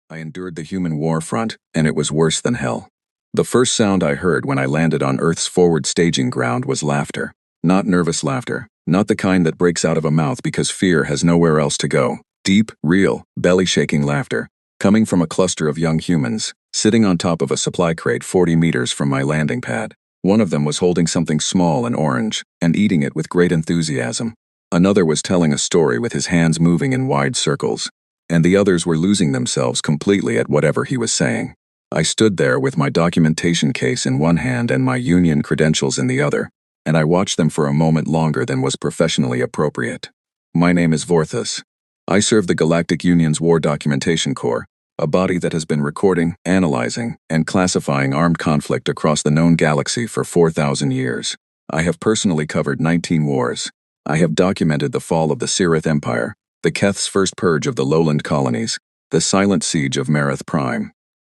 I endured the human war front, and it was worse than hell. The first sound I heard when I landed on Earth's forward staging ground was laughter. Not nervous laughter, not the kind that breaks out of a mouth because fear has nowhere else to go. Deep, real, belly-shaking laughter, coming from a cluster of young humans, sitting on top of a supply crate 40 meters from my landing pad. One of them was holding something small and orange, and eating it with great enthusiasm. Another was telling a story with his hands moving in wide circles, and the others were losing themselves completely at whatever he was saying. I stood there with my documentation case in one hand and my union credentials in the other, and I watched them for a moment longer than was professionally appropriate. My name is Vorthus. I serve the Galactic Union's War Documentation Corps, a body that has been recording, analyzing, and classifying armed conflict across the known galaxy for 4,000 years. I have personally covered 19 wars. I have documented the fall of the Sirith Empire, the Keth's first purge of the lowland colonies, the silent siege of Mareth Prime.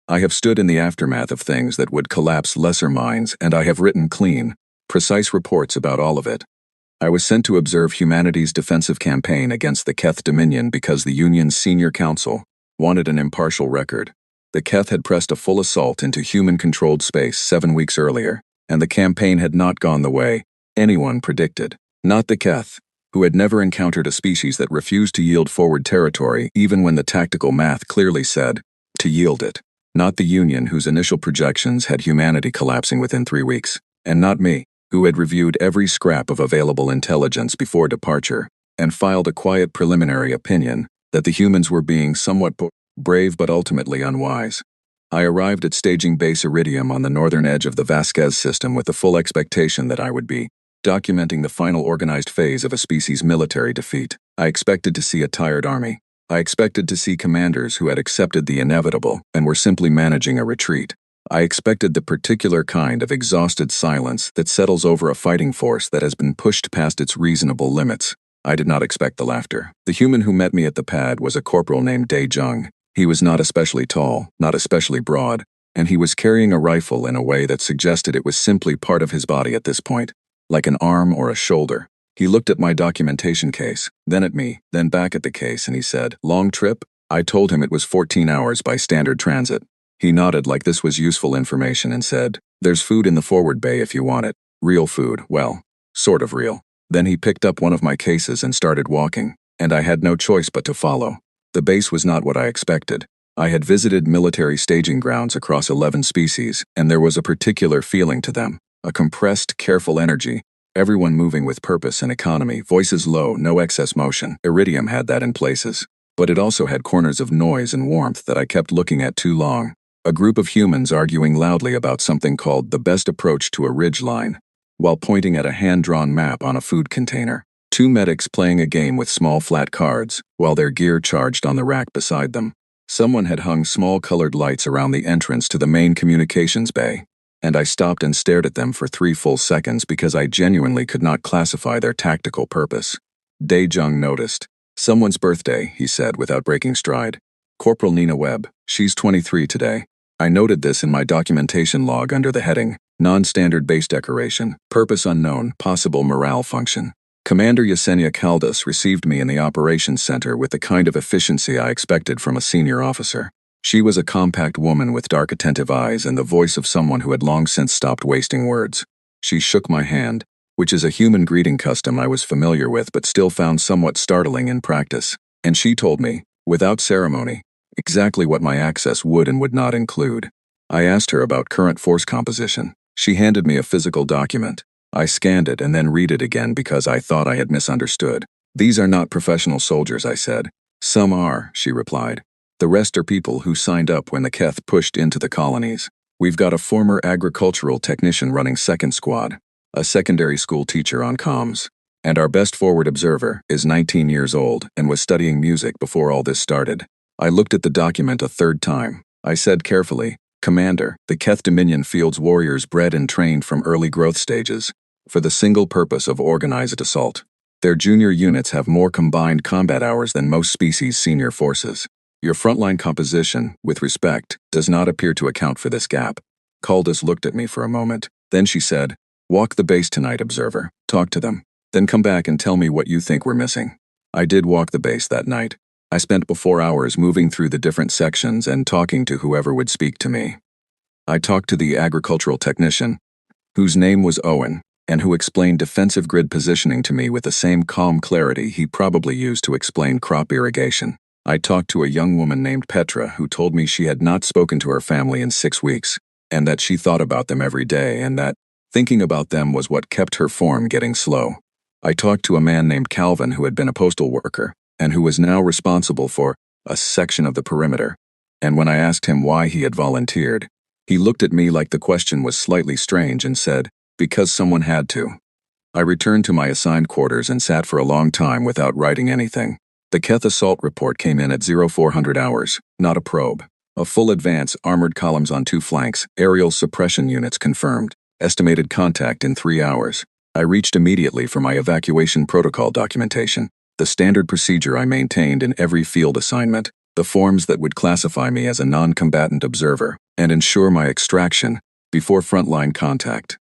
I have stood in the aftermath of things that would collapse lesser minds, and I have written clean, precise reports about all of it. I was sent to observe humanity's defensive campaign against the Keth Dominion because the Union's senior council wanted an impartial record. The Keth had pressed a full assault into human-controlled space 7 weeks earlier, and the campaign had not gone the way anyone predicted. Not the Keth, who had never encountered a species that refused to yield forward territory even when the tactical math clearly said to yield it. Not the Union, whose initial projections had humanity collapsing within 3 weeks. And not me, who had reviewed every scrap of available intelligence before departure and filed a quiet preliminary opinion that the humans were being somewhat brave but ultimately unwise. I arrived at Staging Base Iridium on the northern edge of the Vasquez system with the full expectation that I would be documenting the final organized phase of a species' military defeat. I expected to see a tired army. I expected to see commanders who had accepted the inevitable and were simply managing a retreat. I expected the particular kind of exhausted silence that settles over a fighting force that has been pushed past its reasonable limits. I did not expect the laughter. The human who met me at the pad was a corporal named Dae Jung. He was not especially tall, not especially broad, and he was carrying a rifle in a way that suggested it was simply part of his body at this point, like an arm or a shoulder. He looked at my documentation case, then at me, then back at the case, and he said, "Long trip?" I told him it was 14 hours by standard transit. He nodded like this was useful information and said, "There's food in the forward bay if you want it. Real food, well, sort of real." Then he picked up one of my cases and started walking, and I had no choice but to follow. The base was not what I expected. I had visited military staging grounds across 11 species, and there was a particular feeling to them, a compressed, careful energy, everyone moving with purpose and economy, voices low, no excess motion. Iridium had that in places, but it also had corners of noise and warmth that I kept looking at too long. A group of humans arguing loudly about something called the best approach to a ridge line, while pointing at a hand-drawn map on a food container. 2 medics playing a game with small flat cards, while their gear charged on the rack beside them. Someone had hung small colored lights around the entrance to the main communications bay, and I stopped and stared at them for 3 full seconds because I genuinely could not classify their tactical purpose. Dae Jung noticed. "Someone's birthday," he said without breaking stride. "Corporal Nina Webb. She's 23 today." I noted this in my documentation log under the heading, Non-Standard Base Decoration, Purpose Unknown, Possible Morale Function. Commander Yesenia Caldas received me in the operations center with the kind of efficiency I expected from a senior officer. She was a compact woman with dark attentive eyes and the voice of someone who had long since stopped wasting words. She shook my hand, which is a human greeting custom I was familiar with but still found somewhat startling in practice, and she told me, without ceremony, exactly what my access would and would not include. I asked her about current force composition. She handed me a physical document. I scanned it and then read it again because I thought I had misunderstood. "These are not professional soldiers," I said. "Some are," she replied. "The rest are people who signed up when the Keth pushed into the colonies. We've got a former agricultural technician running second squad, a secondary school teacher on comms, and our best forward observer is 19 years old and was studying music before all this started." I looked at the document a 3rd time. I said carefully, "Commander, the Keth Dominion fields warriors bred and trained from early growth stages for the single purpose of organized assault. Their junior units have more combined combat hours than most species' senior forces. Your frontline composition, with respect, does not appear to account for this gap." Caldas looked at me for a moment. Then she said, "Walk the base tonight, observer. Talk to them. Then come back and tell me what you think we're missing." I did walk the base that night. I spent 4 hours moving through the different sections and talking to whoever would speak to me. I talked to the agricultural technician, whose name was Owen, and who explained defensive grid positioning to me with the same calm clarity he probably used to explain crop irrigation. I talked to a young woman named Petra who told me she had not spoken to her family in 6 weeks, and that she thought about them every day, and that thinking about them was what kept her form getting slow. I talked to a man named Calvin who had been a postal worker, and who was now responsible for a section of the perimeter. And when I asked him why he had volunteered, he looked at me like the question was slightly strange and said, "Because someone had to." I returned to my assigned quarters and sat for a long time without writing anything. The Keth assault report came in at 0400 hours, not a probe. A full advance, armored columns on 2 flanks, aerial suppression units confirmed. Estimated contact in 3 hours. I reached immediately for my evacuation protocol documentation, the standard procedure I maintained in every field assignment, the forms that would classify me as a non-combatant observer and ensure my extraction before frontline contact.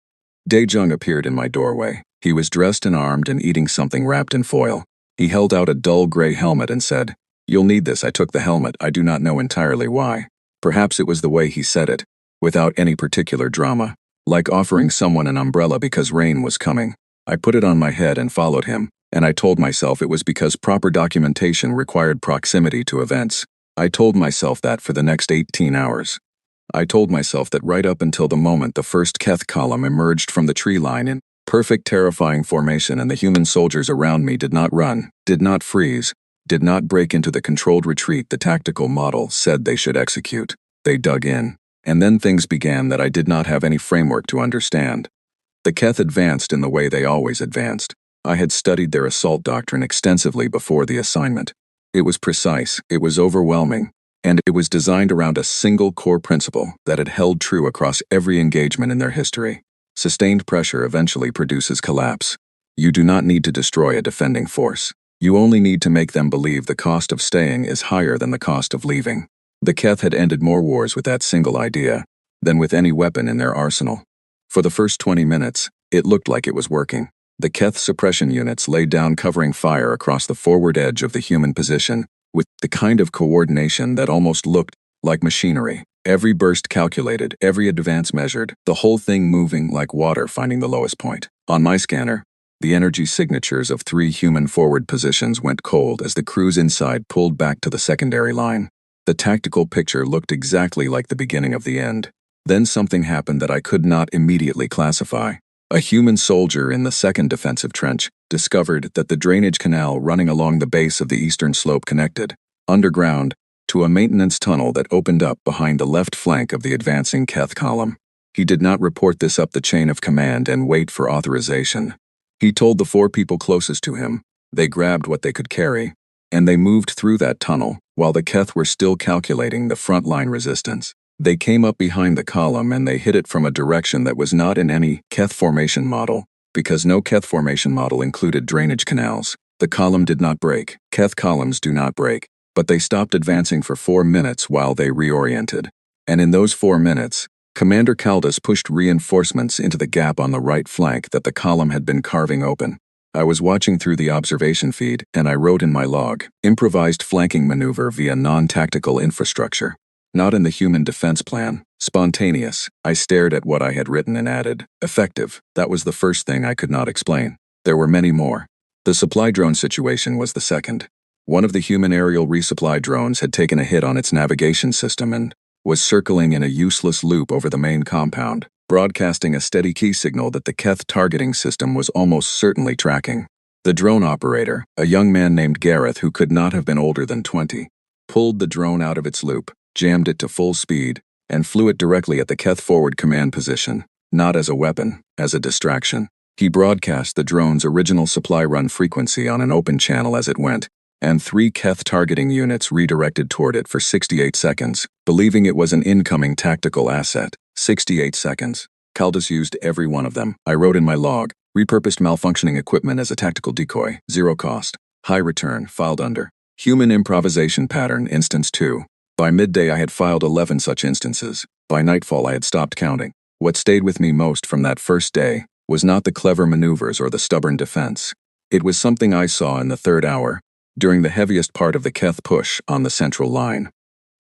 Dae-jung appeared in my doorway. He was dressed and armed and eating something wrapped in foil. He held out a dull gray helmet and said, "You'll need this." I took the helmet. I do not know entirely why. Perhaps it was the way he said it, without any particular drama, like offering someone an umbrella because rain was coming. I put it on my head and followed him, and I told myself it was because proper documentation required proximity to events. I told myself that for the next 18 hours. I told myself that right up until the moment the first Keth column emerged from the tree line in perfect terrifying formation and the human soldiers around me did not run, did not freeze, did not break into the controlled retreat the tactical model said they should execute. They dug in. And then things began that I did not have any framework to understand. The Keth advanced in the way they always advanced. I had studied their assault doctrine extensively before the assignment. It was precise, it was overwhelming, and it was designed around a single core principle that had held true across every engagement in their history. Sustained pressure eventually produces collapse. You do not need to destroy a defending force. You only need to make them believe the cost of staying is higher than the cost of leaving. The Keth had ended more wars with that single idea than with any weapon in their arsenal. For the first 20 minutes, it looked like it was working. The Keth suppression units laid down covering fire across the forward edge of the human position, with the kind of coordination that almost looked like machinery. Every burst calculated, every advance measured, the whole thing moving like water finding the lowest point. On my scanner, the energy signatures of 3 human forward positions went cold as the crews inside pulled back to the secondary line. The tactical picture looked exactly like the beginning of the end. Then something happened that I could not immediately classify. A human soldier in the second defensive trench discovered that the drainage canal running along the base of the eastern slope connected, underground, to a maintenance tunnel that opened up behind the left flank of the advancing Keth column. He did not report this up the chain of command and wait for authorization. He told the 4 people closest to him. They grabbed what they could carry, and they moved through that tunnel while the Keth were still calculating the frontline resistance. They came up behind the column and they hit it from a direction that was not in any Keth formation model, because no Keth formation model included drainage canals. The column did not break. Keth columns do not break, but they stopped advancing for 4 minutes while they reoriented. And in those 4 minutes, Commander Caldas pushed reinforcements into the gap on the right flank that the column had been carving open. I was watching through the observation feed, and I wrote in my log, "Improvised flanking maneuver via non-tactical infrastructure." Not in the human defense plan. Spontaneous. I stared at what I had written and added, "Effective." That was the first thing I could not explain. There were many more. The supply drone situation was the second. One of the human aerial resupply drones had taken a hit on its navigation system and was circling in a useless loop over the main compound, broadcasting a steady key signal that the Keth targeting system was almost certainly tracking. The drone operator, a young man named Gareth who could not have been older than 20, pulled the drone out of its loop, jammed it to full speed, and flew it directly at the Keth forward command position, not as a weapon, as a distraction. He broadcast the drone's original supply run frequency on an open channel as it went, and 3 Keth targeting units redirected toward it for 68 seconds, believing it was an incoming tactical asset. 68 seconds. Caldas used every one of them. I wrote in my log, "Repurposed malfunctioning equipment as a tactical decoy, 0 cost. High return, filed under. Human improvisation pattern, instance 2. By midday I had filed 11 such instances. By nightfall I had stopped counting. What stayed with me most from that first day was not the clever maneuvers or the stubborn defense. It was something I saw in the 3rd hour, during the heaviest part of the Keth push on the central line.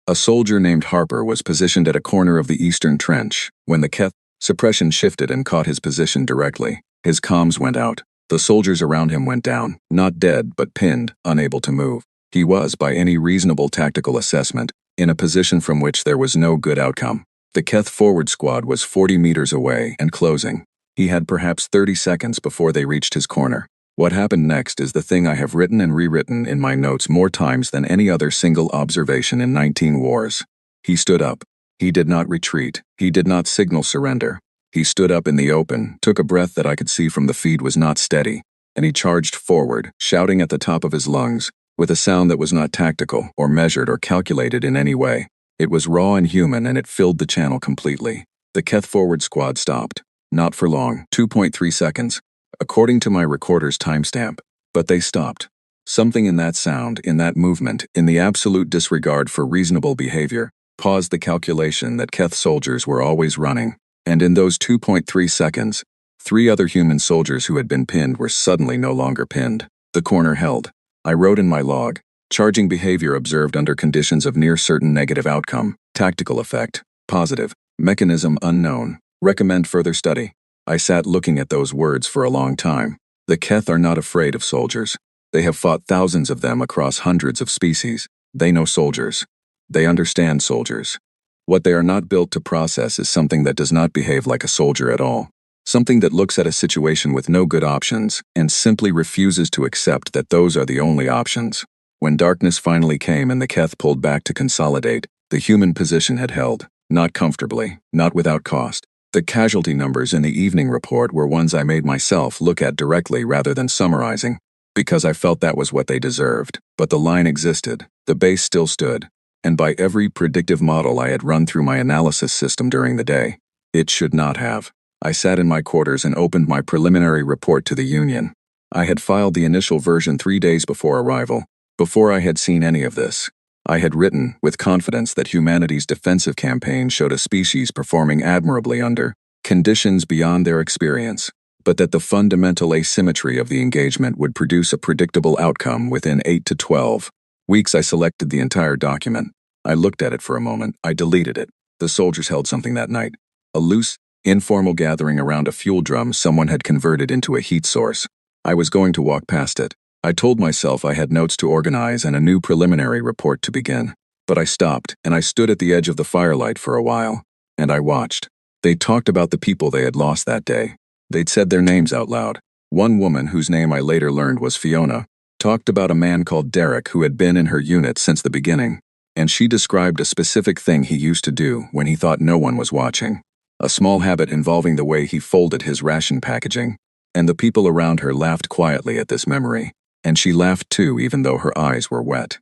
A soldier named Harper was positioned at a corner of the eastern trench. When the Keth suppression shifted and caught his position directly, his comms went out. The soldiers around him went down, not dead but pinned, unable to move. He was, by any reasonable tactical assessment, in a position from which there was no good outcome. The Keth forward squad was 40 meters away and closing. He had perhaps 30 seconds before they reached his corner. What happened next is the thing I have written and rewritten in my notes more times than any other single observation in 19 wars. He stood up. He did not retreat. He did not signal surrender. He stood up in the open, took a breath that I could see from the feed was not steady, and he charged forward, shouting at the top of his lungs, with a sound that was not tactical or measured or calculated in any way. It was raw and human, and it filled the channel completely. The Keth forward squad stopped. Not for long, 2.3 seconds, according to my recorder's timestamp, but they stopped. Something in that sound, in that movement, in the absolute disregard for reasonable behavior, paused the calculation that Keth soldiers were always running, and in those 2.3 seconds, 3 other human soldiers who had been pinned were suddenly no longer pinned. The corner held. I wrote in my log, charging behavior observed under conditions of near certain negative outcome, tactical effect, positive, mechanism unknown, recommend further study. I sat looking at those words for a long time. The Keth are not afraid of soldiers. They have fought thousands of them across hundreds of species. They know soldiers. They understand soldiers. What they are not built to process is something that does not behave like a soldier at all. Something that looks at a situation with no good options and simply refuses to accept that those are the only options. When darkness finally came and the Keth pulled back to consolidate, the human position had held, not comfortably, not without cost. The casualty numbers in the evening report were ones I made myself look at directly rather than summarizing, because I felt that was what they deserved. But the line existed, the base still stood, and by every predictive model I had run through my analysis system during the day, it should not have. I sat in my quarters and opened my preliminary report to the Union. I had filed the initial version 3 days before arrival, before I had seen any of this. I had written, with confidence, that humanity's defensive campaign showed a species performing admirably under conditions beyond their experience, but that the fundamental asymmetry of the engagement would produce a predictable outcome within 8 to 12 weeks. I selected the entire document. I looked at it for a moment. I deleted it. The soldiers held something that night. A loose, informal gathering around a fuel drum someone had converted into a heat source. I was going to walk past it. I told myself I had notes to organize and a new preliminary report to begin. But I stopped, and I stood at the edge of the firelight for a while. And I watched. They talked about the people they had lost that day. They'd said their names out loud. One woman, whose name I later learned was Fiona, talked about a man called Derek who had been in her unit since the beginning. And she described a specific thing he used to do when he thought no one was watching. A small habit involving the way he folded his ration packaging. And the people around her laughed quietly at this memory. And she laughed too, even though her eyes were wet.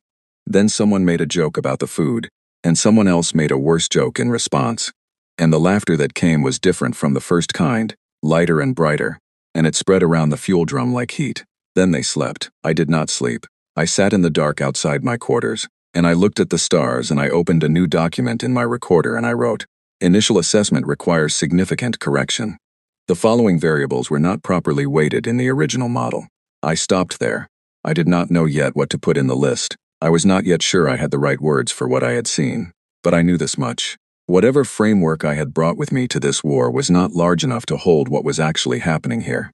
Then someone made a joke about the food, and someone else made a worse joke in response. And the laughter that came was different from the first kind, lighter and brighter, and it spread around the fuel drum like heat. Then they slept. I did not sleep. I sat in the dark outside my quarters, and I looked at the stars, and I opened a new document in my recorder, and I wrote, "Initial assessment requires significant correction. The following variables were not properly weighted in the original model." I stopped there. I did not know yet what to put in the list. I was not yet sure I had the right words for what I had seen. But I knew this much. Whatever framework I had brought with me to this war was not large enough to hold what was actually happening here.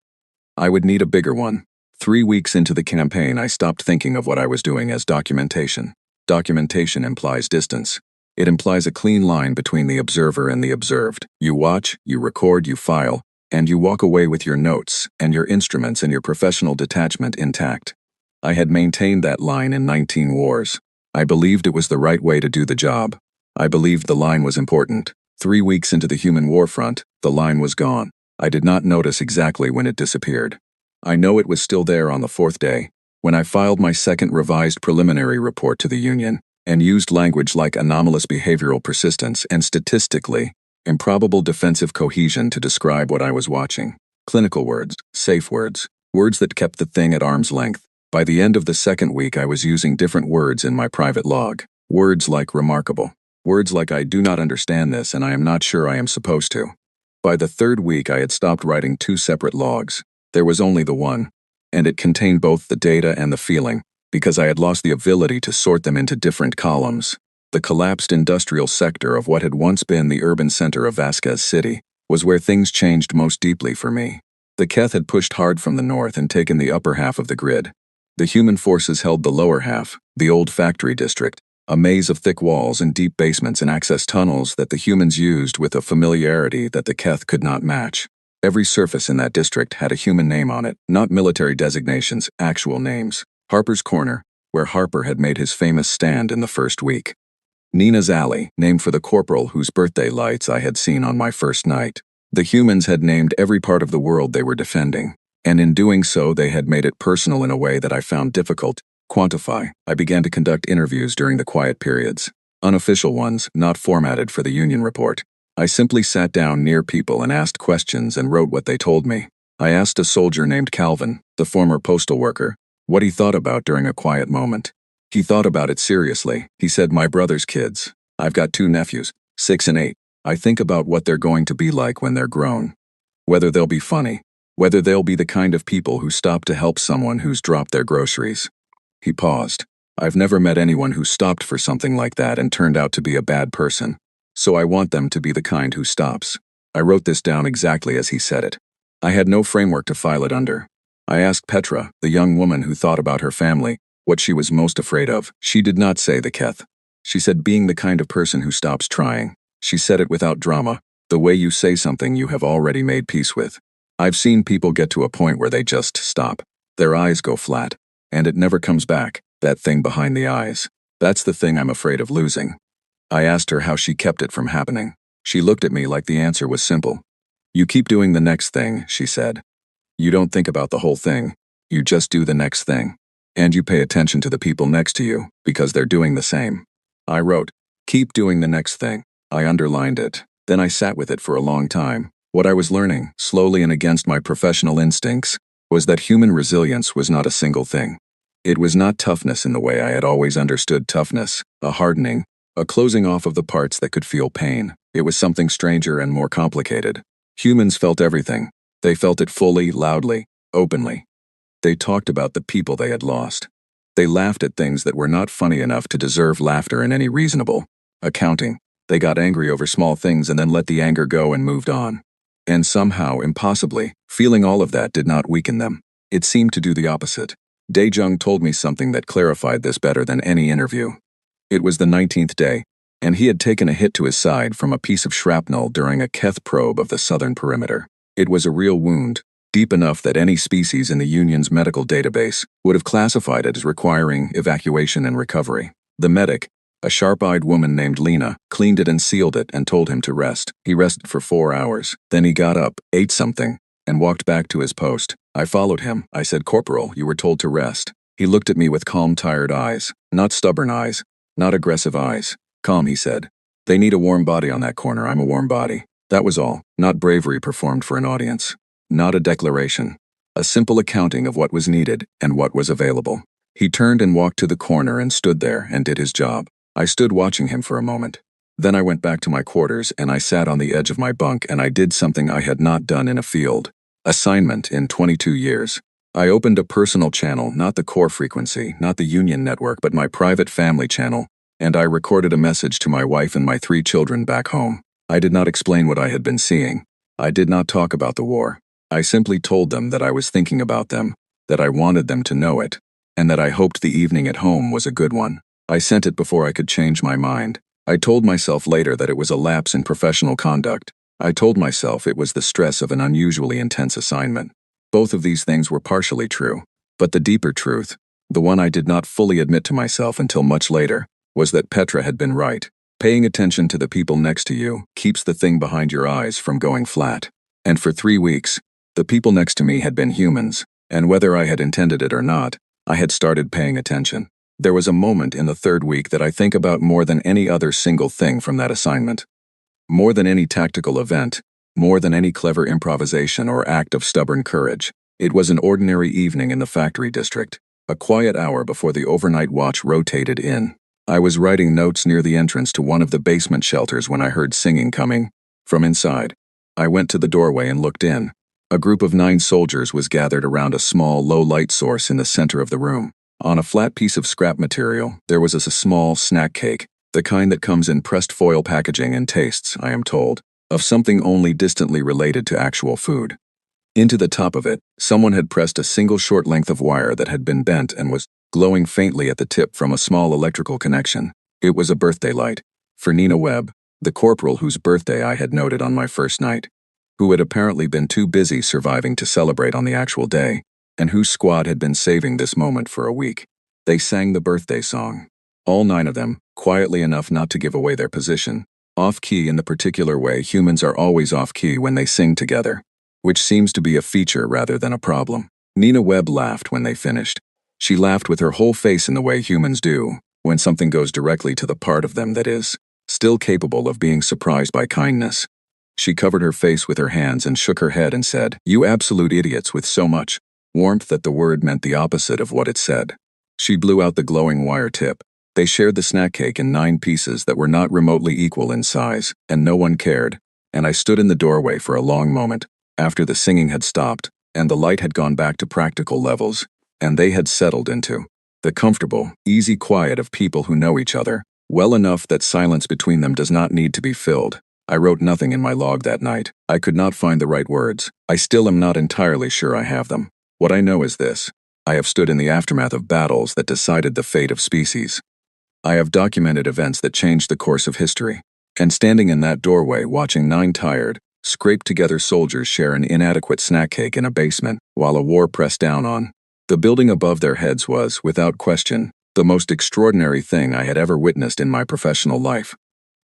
I would need a bigger one. 3 weeks into the campaign, I stopped thinking of what I was doing as documentation. Documentation implies distance. It implies a clean line between the observer and the observed. You watch, you record, you file, and you walk away with your notes and your instruments and your professional detachment intact. I had maintained that line in 19 wars. I believed it was the right way to do the job. I believed the line was important. 3 weeks into the human war front, the line was gone. I did not notice exactly when it disappeared. I know it was still there on the 4th day, when I filed my second revised preliminary report to the Union, and used language like anomalous behavioral persistence and statistically improbable defensive cohesion to describe what I was watching. Clinical words, safe words, words that kept the thing at arm's length. By the end of the second week, I was using different words in my private log. Words like remarkable. Words like I do not understand this and I am not sure I am supposed to. By the 3rd week, I had stopped writing 2 separate logs. There was only the one, and it contained both the data and the feeling. because I had lost the ability to sort them into different columns. The collapsed industrial sector of what had once been the urban center of Vasquez City was where things changed most deeply for me. The Keth had pushed hard from the north and taken the upper half of the grid. The human forces held the lower half, the old factory district, a maze of thick walls and deep basements and access tunnels that the humans used with a familiarity that the Keth could not match. Every surface in that district had a human name on it, not military designations, actual names. Harper's Corner, where Harper had made his famous stand in the first week. Nina's Alley, named for the corporal whose birthday lights I had seen on my first night. The humans had named every part of the world they were defending, and in doing so they had made it personal in a way that I found difficult to quantify. I began to conduct interviews during the quiet periods, unofficial ones, not formatted for the union report. I simply sat down near people and asked questions and wrote what they told me. I asked a soldier named Calvin, the former postal worker, what he thought about during a quiet moment. He thought about it seriously. He said, "My brother's kids. I've got 2 nephews, 6 and 8. I think about what they're going to be like when they're grown. Whether they'll be funny. Whether they'll be the kind of people who stop to help someone who's dropped their groceries." He paused. I've never met anyone who stopped for something like that and turned out to be a bad person. So I want them to be the kind who stops. I wrote this down exactly as he said it. I had no framework to file it under. I asked Petra, the young woman who thought about her family, what she was most afraid of. She did not say the Keth. She said being the kind of person who stops trying. She said it without drama, the way you say something you have already made peace with. I've seen people get to a point where they just stop. Their eyes go flat, and it never comes back, that thing behind the eyes. That's the thing I'm afraid of losing. I asked her how she kept it from happening. She looked at me like the answer was simple. You keep doing the next thing, she said. You don't think about the whole thing. You just do the next thing. And you pay attention to the people next to you, because they're doing the same. I wrote, keep doing the next thing. I underlined it. Then I sat with it for a long time. What I was learning, slowly and against my professional instincts, was that human resilience was not a single thing. It was not toughness in the way I had always understood toughness, a hardening, a closing off of the parts that could feel pain. It was something stranger and more complicated. Humans felt everything. They felt it fully, loudly, openly. They talked about the people they had lost. They laughed at things that were not funny enough to deserve laughter in any reasonable accounting. They got angry over small things and then let the anger go and moved on. And somehow, impossibly, feeling all of that did not weaken them. It seemed to do the opposite. Dae-jung told me something that clarified this better than any interview. It was the 19th day, and he had taken a hit to his side from a piece of shrapnel during a Keth probe of the southern perimeter. It was a real wound, deep enough that any species in the Union's medical database would have classified it as requiring evacuation and recovery. The medic, a sharp-eyed woman named Lena, cleaned it and sealed it and told him to rest. He rested for 4 hours. Then he got up, ate something, and walked back to his post. I followed him. I said, "Corporal, you were told to rest." He looked at me with calm, tired eyes. Not stubborn eyes. Not aggressive eyes. Calm, he said. "They need a warm body on that corner. I'm a warm body." That was all. Not bravery performed for an audience. Not a declaration. A simple accounting of what was needed and what was available. He turned and walked to the corner and stood there and did his job. I stood watching him for a moment. Then I went back to my quarters and I sat on the edge of my bunk and I did something I had not done in a field assignment in 22 years. I opened a personal channel, not the core frequency, not the union network, but my private family channel, and I recorded a message to my wife and my 3 children back home. I did not explain what I had been seeing. I did not talk about the war. I simply told them that I was thinking about them, that I wanted them to know it, and that I hoped the evening at home was a good one. I sent it before I could change my mind. I told myself later that it was a lapse in professional conduct. I told myself it was the stress of an unusually intense assignment. Both of these things were partially true, but the deeper truth, the one I did not fully admit to myself until much later, was that Petra had been right. Paying attention to the people next to you keeps the thing behind your eyes from going flat. And for 3 weeks, the people next to me had been humans, and whether I had intended it or not, I had started paying attention. There was a moment in the 3rd week that I think about more than any other single thing from that assignment. More than any tactical event, more than any clever improvisation or act of stubborn courage. It was an ordinary evening in the factory district, a quiet hour before the overnight watch rotated in. I was writing notes near the entrance to one of the basement shelters when I heard singing coming from inside. I went to the doorway and looked in. A group of 9 soldiers was gathered around a small, low-light source in the center of the room. On a flat piece of scrap material, there was a small snack cake, the kind that comes in pressed foil packaging and tastes, I am told, of something only distantly related to actual food. Into the top of it, someone had pressed a single short length of wire that had been bent and was glowing faintly at the tip from a small electrical connection. It was a birthday light for Nina Webb, the corporal whose birthday I had noted on my first night, who had apparently been too busy surviving to celebrate on the actual day, and whose squad had been saving this moment for a week. They sang the birthday song. All 9 of them, quietly enough not to give away their position, off-key in the particular way humans are always off-key when they sing together, which seems to be a feature rather than a problem. Nina Webb laughed when they finished. She laughed with her whole face in the way humans do, when something goes directly to the part of them that is still capable of being surprised by kindness. She covered her face with her hands and shook her head and said, "You absolute idiots," with so much warmth that the word meant the opposite of what it said. She blew out the glowing wire tip. They shared the snack cake in 9 pieces that were not remotely equal in size, and no one cared, and I stood in the doorway for a long moment, after the singing had stopped, and the light had gone back to practical levels, and they had settled into the comfortable, easy quiet of people who know each other, well enough that silence between them does not need to be filled. I wrote nothing in my log that night. I could not find the right words. I still am not entirely sure I have them. What I know is this: I have stood in the aftermath of battles that decided the fate of species. I have documented events that changed the course of history. And standing in that doorway watching 9 tired, scraped-together soldiers share an inadequate snack cake in a basement while a war pressed down on the building above their heads was, without question, the most extraordinary thing I had ever witnessed in my professional life.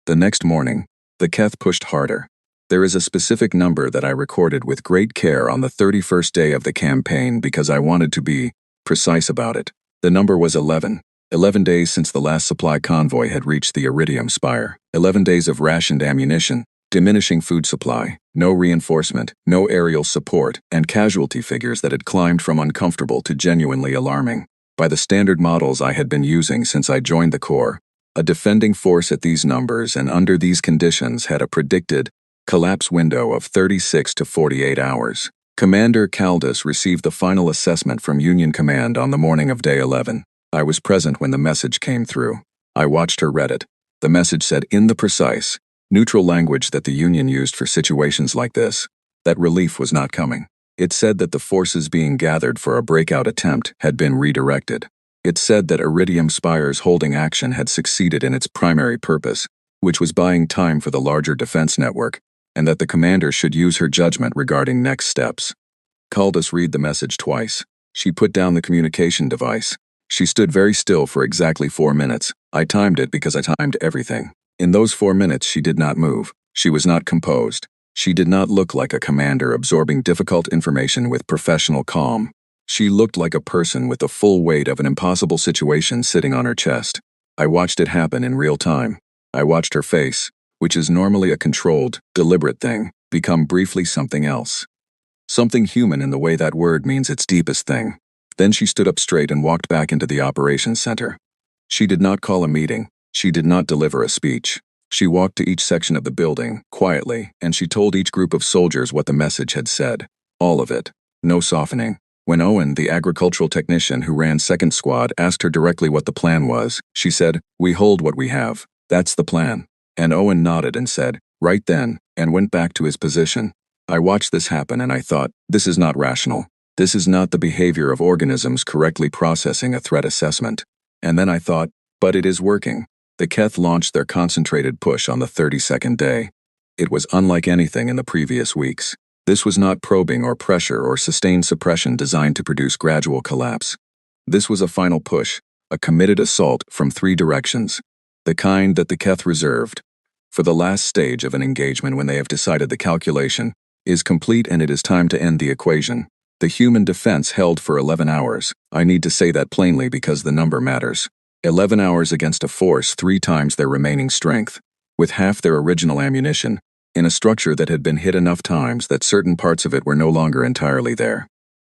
The next morning, the Keth pushed harder. There is a specific number that I recorded with great care on the 31st day of the campaign because I wanted to be precise about it. The number was 11. 11 days since the last supply convoy had reached the Iridium Spire. 11 days of rationed ammunition, diminishing food supply, no reinforcement, no aerial support, and casualty figures that had climbed from uncomfortable to genuinely alarming. By the standard models I had been using since I joined the Corps, a defending force at these numbers and under these conditions had a predicted collapse window of 36 to 48 hours. Commander Caldas received the final assessment from Union Command on the morning of Day 11. I was present when the message came through. I watched her read it. The message said in the precise, neutral language that the Union used for situations like this, that relief was not coming. It said that the forces being gathered for a breakout attempt had been redirected. It said that Iridium Spire's holding action had succeeded in its primary purpose, which was buying time for the larger defense network, and that the commander should use her judgment regarding next steps. Caldas read the message twice. She put down the communication device. She stood very still for exactly 4 minutes. I timed it because I timed everything. In those 4 minutes she did not move. She was not composed. She did not look like a commander absorbing difficult information with professional calm. She looked like a person with the full weight of an impossible situation sitting on her chest. I watched it happen in real time. I watched her face, which is normally a controlled, deliberate thing, become briefly something else. Something human in the way that word means its deepest thing. Then she stood up straight and walked back into the operations center. She did not call a meeting. She did not deliver a speech. She walked to each section of the building, quietly, and she told each group of soldiers what the message had said. All of it. No softening. When Owen, the agricultural technician who ran Second Squad, asked her directly what the plan was, she said, "We hold what we have. That's the plan." And Owen nodded and said, "Right then," and went back to his position. I watched this happen and I thought, this is not rational. This is not the behavior of organisms correctly processing a threat assessment. And then I thought, but it is working. The Keth launched their concentrated push on the 32nd day. It was unlike anything in the previous weeks. This was not probing or pressure or sustained suppression designed to produce gradual collapse. This was a final push, a committed assault from 3 directions, the kind that the Keth reserved for the last stage of an engagement when they have decided the calculation is complete and it is time to end the equation. The human defense held for 11 hours. I need to say that plainly because the number matters. 11 hours against a force 3 times their remaining strength, with half their original ammunition, in a structure that had been hit enough times that certain parts of it were no longer entirely there.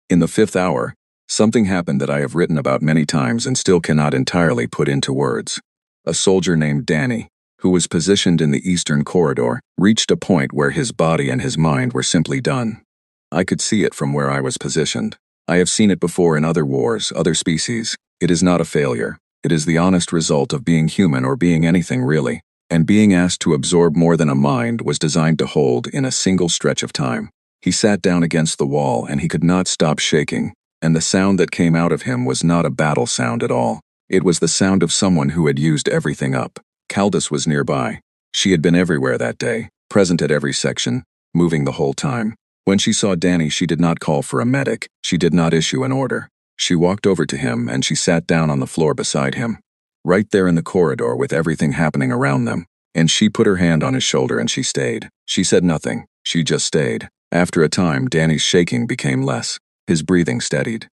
In the 5th hour, something happened that I have written about many times and still cannot entirely put into words. A soldier named Danny, who was positioned in the eastern corridor, reached a point where his body and his mind were simply done. I could see it from where I was positioned. I have seen it before in other wars, other species. It is not a failure. It is the honest result of being human or being anything really. And being asked to absorb more than a mind was designed to hold in a single stretch of time. He sat down against the wall and he could not stop shaking, and the sound that came out of him was not a battle sound at all. It was the sound of someone who had used everything up. Caldus was nearby. She had been everywhere that day, present at every section, moving the whole time. When she saw Danny, she did not call for a medic. She did not issue an order. She walked over to him and she sat down on the floor beside him, right there in the corridor with everything happening around them. And she put her hand on his shoulder and she stayed. She said nothing. She just stayed. After a time, Danny's shaking became less. His breathing steadied.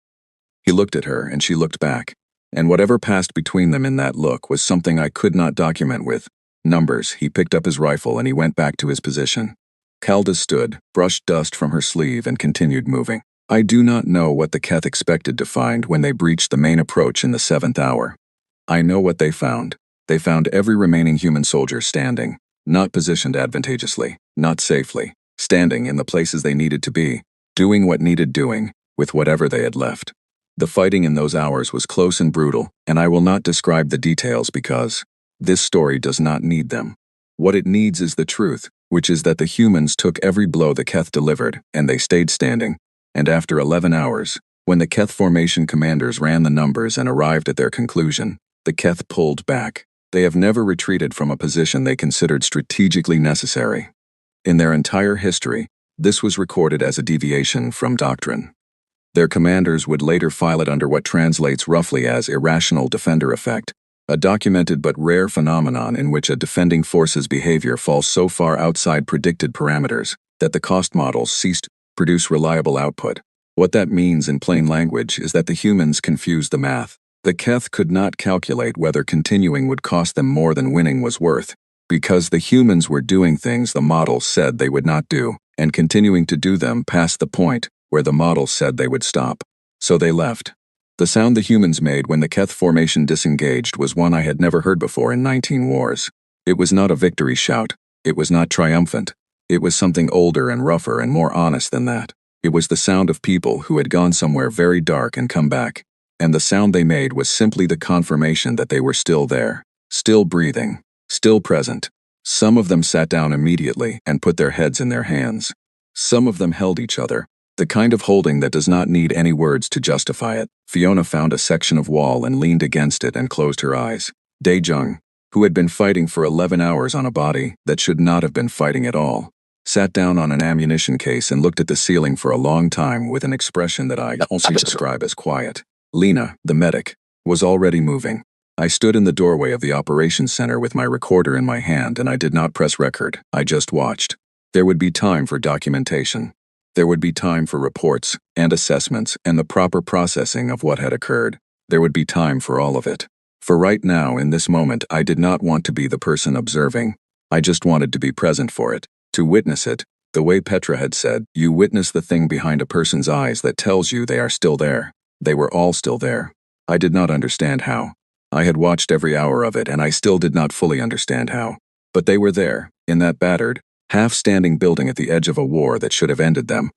He looked at her and she looked back. And whatever passed between them in that look was something I could not document with numbers. He picked up his rifle and he went back to his position. Caldus stood, brushed dust from her sleeve and continued moving. I do not know what the Keth expected to find when they breached the main approach in the 7th hour. I know what they found. They found every remaining human soldier standing, not positioned advantageously, not safely, standing in the places they needed to be, doing what needed doing, with whatever they had left. The fighting in those hours was close and brutal, and I will not describe the details because this story does not need them. What it needs is the truth, which is that the humans took every blow the Keth delivered, and they stayed standing. And after 11 hours, when the Keth formation commanders ran the numbers and arrived at their conclusion, the Keth pulled back. They have never retreated from a position they considered strategically necessary. In their entire history, this was recorded as a deviation from doctrine. Their commanders would later file it under what translates roughly as irrational defender effect, a documented but rare phenomenon in which a defending force's behavior falls so far outside predicted parameters that the cost models ceased to produce reliable output. What that means in plain language is that the humans confused the math. The Keth could not calculate whether continuing would cost them more than winning was worth, because the humans were doing things the models said they would not do, and continuing to do them past the point where the models said they would stop. So they left. The sound the humans made when the Keth formation disengaged was one I had never heard before in 19 wars. It was not a victory shout. It was not triumphant. It was something older and rougher and more honest than that. It was the sound of people who had gone somewhere very dark and come back. And the sound they made was simply the confirmation that they were still there, still breathing, still present. Some of them sat down immediately and put their heads in their hands. Some of them held each other, the kind of holding that does not need any words to justify it. Fiona found a section of wall and leaned against it and closed her eyes. Dae-jung, who had been fighting for 11 hours on a body that should not have been fighting at all, sat down on an ammunition case and looked at the ceiling for a long time with an expression that I also describe as quiet. Lena, the medic, was already moving. I stood in the doorway of the operations center with my recorder in my hand and I did not press record. I just watched. There would be time for documentation. There would be time for reports and assessments and the proper processing of what had occurred. There would be time for all of it. For right now, in this moment, I did not want to be the person observing. I just wanted to be present for it, to witness it, the way Petra had said, you witness the thing behind a person's eyes that tells you they are still there. They were all still there. I did not understand how. I had watched every hour of it and I still did not fully understand how. But they were there, in that battered, half-standing building at the edge of a war that should have ended them.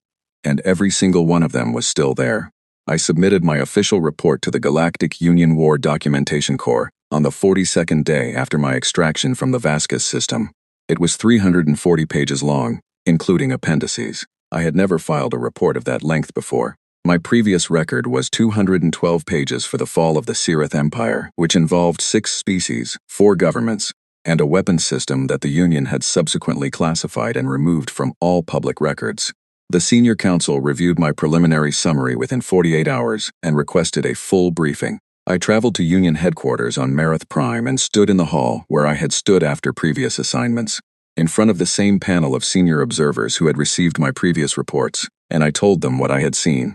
And every single one of them was still there. I submitted my official report to the Galactic Union War Documentation Corps on the 42nd day after my extraction from the Vasquez system. It was 340 pages long, including appendices. I had never filed a report of that length before. My previous record was 212 pages for the fall of the Sirith Empire, which involved 6 species, 4 governments, and a weapons system that the Union had subsequently classified and removed from all public records. The Senior Council reviewed my preliminary summary within 48 hours and requested a full briefing. I traveled to Union headquarters on Marith Prime and stood in the hall where I had stood after previous assignments, in front of the same panel of senior observers who had received my previous reports, and I told them what I had seen.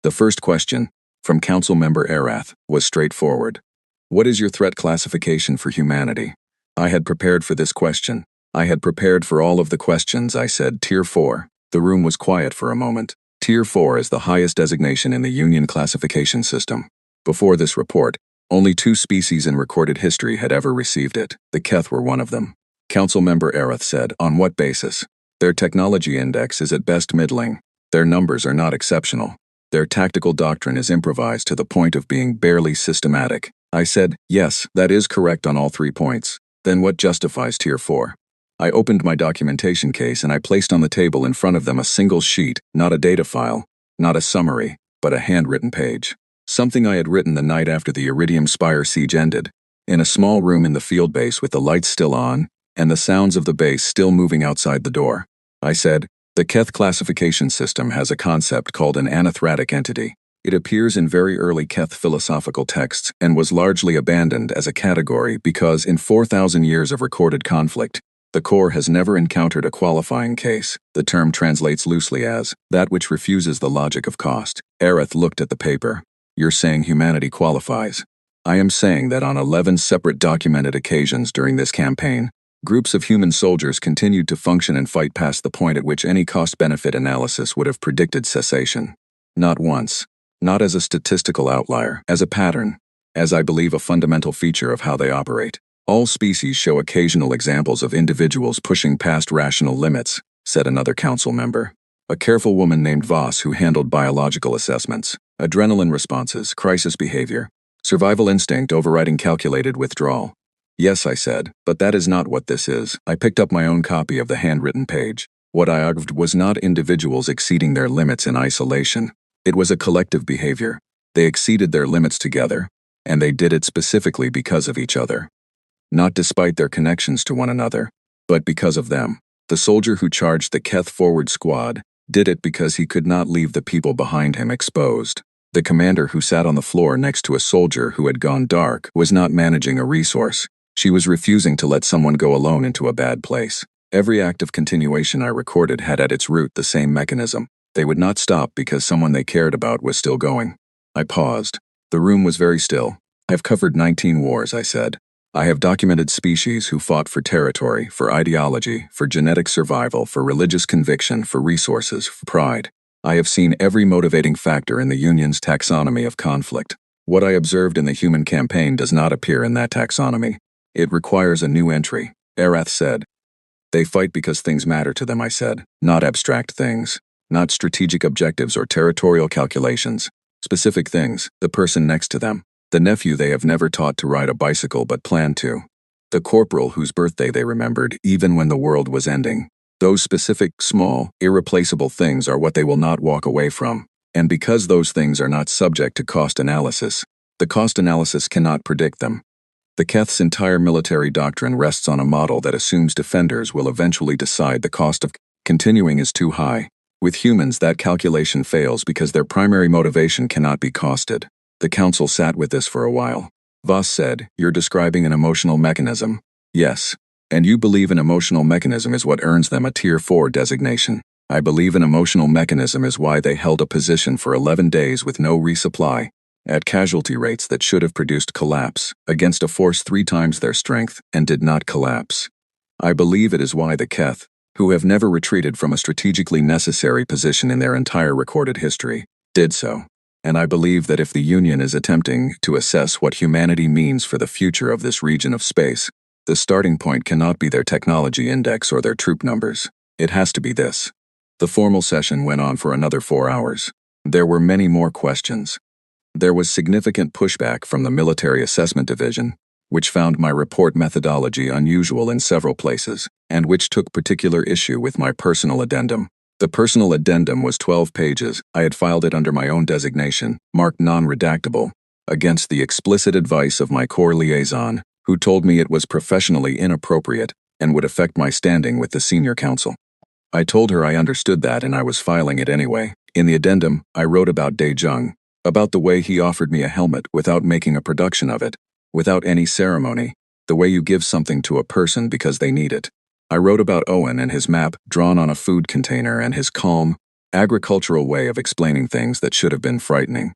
The first question, from Council Member Arath, was straightforward. What is your threat classification for humanity? I had prepared for this question. I had prepared for all of the questions. I said, Tier 4. The room was quiet for a moment. Tier 4 is the highest designation in the Union classification system. Before this report, only 2 species in recorded history had ever received it. The Keth were one of them. Council Member Arath said, on what basis? Their technology index is at best middling. Their numbers are not exceptional. Their tactical doctrine is improvised to the point of being barely systematic. I said, yes, that is correct on all 3 points. Then what justifies Tier 4? I opened my documentation case and I placed on the table in front of them a single sheet, not a data file, not a summary, but a handwritten page. Something I had written the night after the Iridium Spire siege ended, in a small room in the field base with the lights still on, and the sounds of the base still moving outside the door. I said, the Keth classification system has a concept called an anathratic entity. It appears in very early Keth philosophical texts and was largely abandoned as a category because in 4,000 years of recorded conflict, the Corps has never encountered a qualifying case. The term translates loosely as that which refuses the logic of cost. Aerith looked at the paper. You're saying humanity qualifies. I am saying that on 11 separate documented occasions during this campaign, groups of human soldiers continued to function and fight past the point at which any cost-benefit analysis would have predicted cessation. Not once. Not as a statistical outlier, as a pattern, as I believe a fundamental feature of how they operate. All species show occasional examples of individuals pushing past rational limits, said another council member. A careful woman named Voss who handled biological assessments, adrenaline responses, crisis behavior, survival instinct overriding calculated withdrawal. Yes, I said, but that is not what this is. I picked up my own copy of the handwritten page. What I argued was not individuals exceeding their limits in isolation. It was a collective behavior. They exceeded their limits together, and they did it specifically because of each other. Not despite their connections to one another, but because of them. The soldier who charged the Keth forward squad did it because he could not leave the people behind him exposed. The commander who sat on the floor next to a soldier who had gone dark was not managing a resource. She was refusing to let someone go alone into a bad place. Every act of continuation I recorded had at its root the same mechanism. They would not stop because someone they cared about was still going. I paused. The room was very still. I've covered 19 wars, I said. I have documented species who fought for territory, for ideology, for genetic survival, for religious conviction, for resources, for pride. I have seen every motivating factor in the Union's taxonomy of conflict. What I observed in the human campaign does not appear in that taxonomy. It requires a new entry, Arath said. They fight because things matter to them, I said, not abstract things, not strategic objectives or territorial calculations. Specific things, the person next to them, the nephew they have never taught to ride a bicycle but planned to, the corporal whose birthday they remembered even when the world was ending. Those specific, small, irreplaceable things are what they will not walk away from. And because those things are not subject to cost analysis, the cost analysis cannot predict them. The Keth's entire military doctrine rests on a model that assumes defenders will eventually decide the cost of continuing is too high. With humans, that calculation fails because their primary motivation cannot be costed. The council sat with this for a while. Voss said, "You're describing an emotional mechanism." "Yes. And you believe an emotional mechanism is what earns them a Tier 4 designation. I believe an emotional mechanism is why they held a position for 11 days with no resupply, at casualty rates that should have produced collapse, against a force 3 times their strength, and did not collapse. I believe it is why the Keth, who have never retreated from a strategically necessary position in their entire recorded history, did so. And I believe that if the Union is attempting to assess what humanity means for the future of this region of space, the starting point cannot be their technology index or their troop numbers. It has to be this. The formal session went on for another 4 hours. There were many more questions. There was significant pushback from the Military Assessment Division, which found my report methodology unusual in several places, and which took particular issue with my personal addendum. The personal addendum was 12 pages. I had filed it under my own designation, marked non-redactable, against the explicit advice of my Corps liaison, who told me it was professionally inappropriate and would affect my standing with the senior council. I told her I understood that and I was filing it anyway. In the addendum, I wrote about Dae-jung, about the way he offered me a helmet without making a production of it, without any ceremony, the way you give something to a person because they need it. I wrote about Owen and his map drawn on a food container and his calm, agricultural way of explaining things that should have been frightening.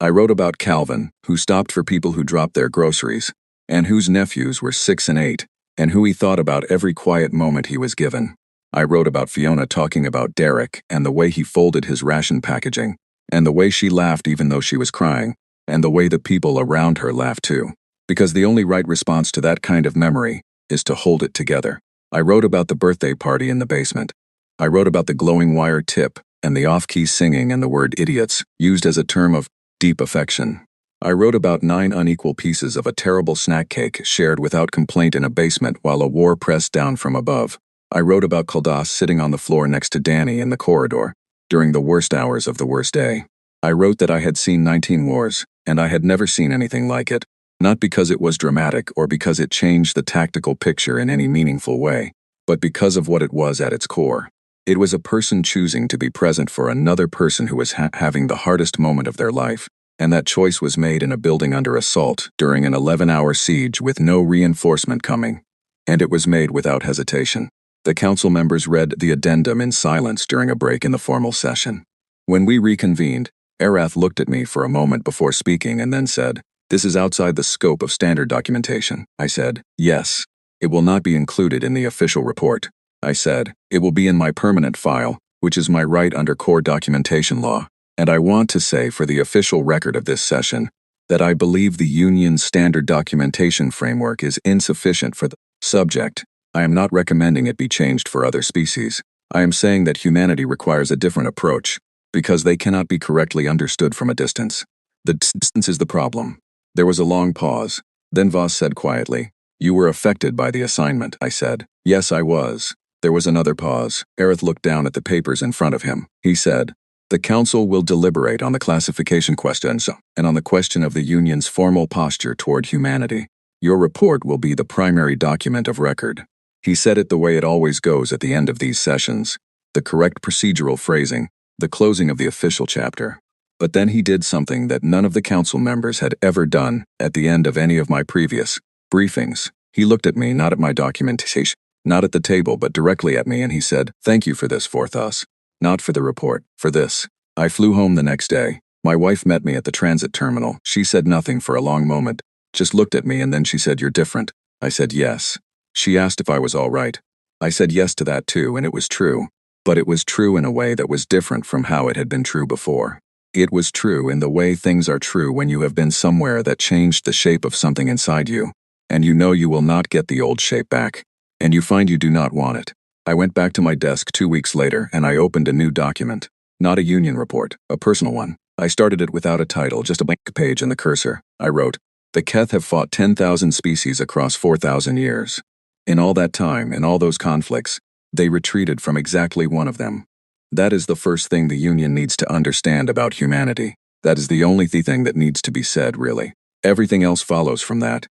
I wrote about Calvin, who stopped for people who dropped their groceries, and whose nephews were 6 and 8, and who he thought about every quiet moment he was given. I wrote about Fiona talking about Derek and the way he folded his ration packaging, and the way she laughed even though she was crying, and the way the people around her laughed too. Because the only right response to that kind of memory is to hold it together. I wrote about the birthday party in the basement. I wrote about the glowing wire tip and the off-key singing and the word idiots, used as a term of deep affection. I wrote about 9 unequal pieces of a terrible snack cake shared without complaint in a basement while a war pressed down from above. I wrote about Kaldas sitting on the floor next to Danny in the corridor, during the worst hours of the worst day. I wrote that I had seen 19 wars, and I had never seen anything like it, not because it was dramatic or because it changed the tactical picture in any meaningful way, but because of what it was at its core. It was a person choosing to be present for another person who was having the hardest moment of their life, and that choice was made in a building under assault during an 11-hour siege with no reinforcement coming. And it was made without hesitation. The council members read the addendum in silence during a break in the formal session. When we reconvened, Arath looked at me for a moment before speaking and then said, "This is outside the scope of standard documentation." I said, "Yes. It will not be included in the official report." I said, "It will be in my permanent file, which is my right under core documentation law. And I want to say for the official record of this session that I believe the Union's standard documentation framework is insufficient for the subject. I am not recommending it be changed for other species. I am saying that humanity requires a different approach, because they cannot be correctly understood from a distance. The distance is the problem." There was a long pause. Then Voss said quietly, "You were affected by the assignment," I said. "Yes, I was." There was another pause. Aerith looked down at the papers in front of him. He said, "The Council will deliberate on the classification questions and on the question of the Union's formal posture toward humanity. Your report will be the primary document of record." He said it the way it always goes at the end of these sessions, the correct procedural phrasing, the closing of the official chapter. But then he did something that none of the council members had ever done at the end of any of my previous briefings. He looked at me, not at my documentation, not at the table, but directly at me, and he said, "Thank you for this, Forthos. Not for the report, for this." I flew home the next day. My wife met me at the transit terminal. She said nothing for a long moment, just looked at me, and then she said, "You're different." I said yes. She asked if I was all right. I said yes to that too, and it was true. But it was true in a way that was different from how it had been true before. It was true in the way things are true when you have been somewhere that changed the shape of something inside you, and you know you will not get the old shape back, and you find you do not want it. I went back to my desk 2 weeks later, and I opened a new document. Not a union report, a personal one. I started it without a title, just a blank page and the cursor. I wrote, "The Keth have fought 10,000 species across 4,000 years. In all that time, in all those conflicts, they retreated from exactly one of them. That is the first thing the Union needs to understand about humanity. That is the only thing that needs to be said, really. Everything else follows from that."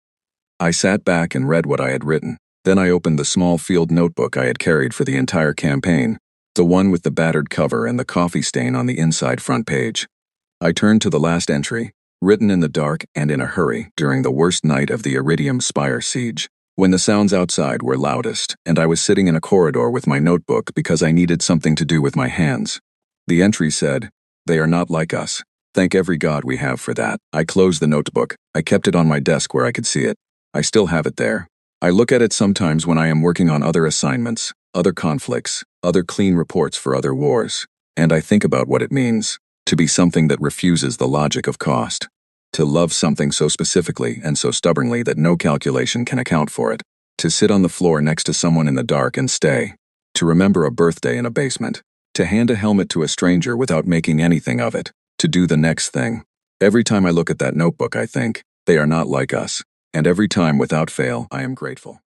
I sat back and read what I had written. Then I opened the small field notebook I had carried for the entire campaign, the one with the battered cover and the coffee stain on the inside front page. I turned to the last entry, written in the dark and in a hurry during the worst night of the Iridium Spire siege, when the sounds outside were loudest, and I was sitting in a corridor with my notebook because I needed something to do with my hands. The entry said, "They are not like us. Thank every God we have for that." I closed the notebook. I kept it on my desk where I could see it. I still have it there. I look at it sometimes when I am working on other assignments, other conflicts, other clean reports for other wars, and I think about what it means to be something that refuses the logic of cost, to love something so specifically and so stubbornly that no calculation can account for it, to sit on the floor next to someone in the dark and stay, to remember a birthday in a basement, to hand a helmet to a stranger without making anything of it, to do the next thing. Every time I look at that notebook, I think, they are not like us. And every time, without fail, I am grateful.